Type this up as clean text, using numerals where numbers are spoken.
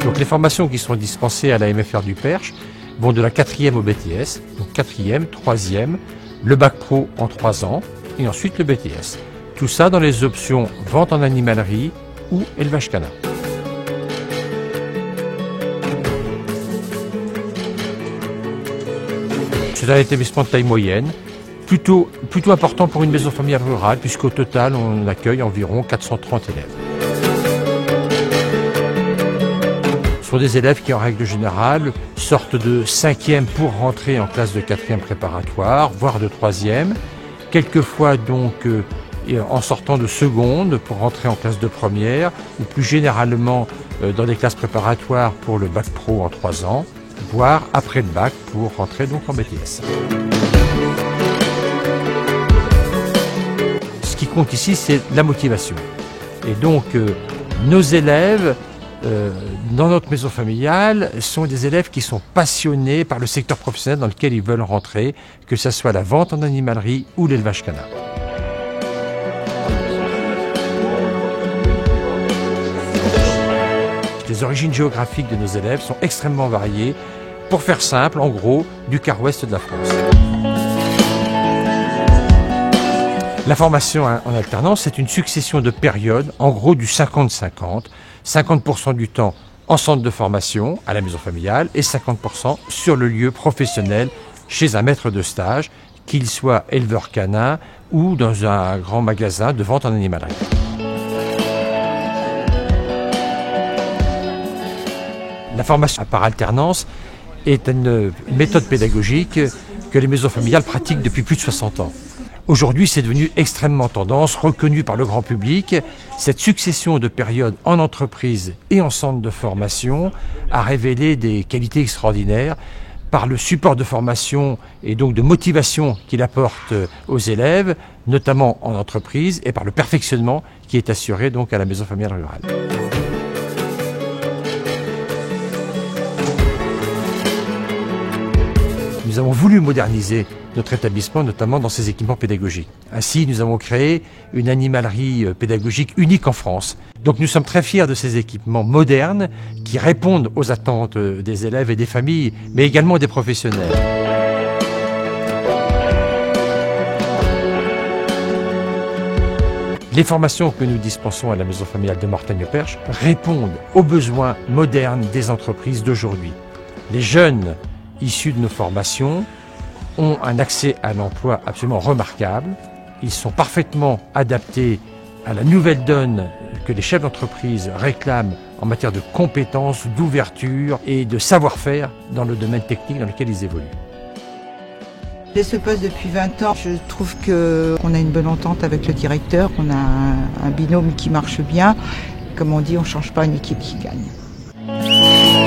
Donc les formations qui sont dispensées à la MFR du Perche vont de la 4e au BTS, donc 4e, 3e, le bac pro en 3 ans et ensuite le BTS. Tout ça dans les options vente en animalerie ou élevage canin. C'est un établissement de taille moyenne, plutôt important pour une maison familiale rurale, puisqu'au total, on accueille environ 430 élèves. Ce sont des élèves qui, en règle générale, sortent de 5e pour rentrer en classe de 4e préparatoire, voire de 3e. Quelquefois, donc, en sortant de seconde pour rentrer en classe de première, ou plus généralement dans des classes préparatoires pour le bac pro en 3 ans, voire après le bac pour rentrer donc en BTS. Ce qui compte ici, c'est la motivation. Et donc, nos élèves, dans notre maison familiale, sont des élèves qui sont passionnés par le secteur professionnel dans lequel ils veulent rentrer, que ce soit la vente en animalerie ou l'élevage canin. Les origines géographiques de nos élèves sont extrêmement variées. Pour faire simple, en gros, du quart ouest de la France. La formation en alternance, c'est une succession de périodes, en gros du 50-50. 50% du temps en centre de formation, à la maison familiale, et 50% sur le lieu professionnel, chez un maître de stage, qu'il soit éleveur canin ou dans un grand magasin de vente en animalerie. La formation par alternance est une méthode pédagogique que les maisons familiales pratiquent depuis plus de 60 ans. Aujourd'hui, c'est devenu extrêmement tendance, reconnu par le grand public. Cette succession de périodes en entreprise et en centre de formation a révélé des qualités extraordinaires par le support de formation et donc de motivation qu'il apporte aux élèves, notamment en entreprise, et par le perfectionnement qui est assuré donc à la maison familiale rurale. Nous avons voulu moderniser notre établissement, notamment dans ses équipements pédagogiques. Ainsi, nous avons créé une animalerie pédagogique unique en France. Donc nous sommes très fiers de ces équipements modernes qui répondent aux attentes des élèves et des familles, mais également des professionnels. Les formations que nous dispensons à la maison familiale de Mortagne-au-Perche répondent aux besoins modernes des entreprises d'aujourd'hui. Les jeunes issus de nos formations ont un accès à l'emploi absolument remarquable. Ils sont parfaitement adaptés à la nouvelle donne que les chefs d'entreprise réclament en matière de compétences, d'ouverture et de savoir-faire dans le domaine technique dans lequel ils évoluent. J'ai ce poste depuis 20 ans. Je trouve qu'on a une bonne entente avec le directeur, qu'on a un binôme qui marche bien. Comme on dit, on ne change pas une équipe qui gagne.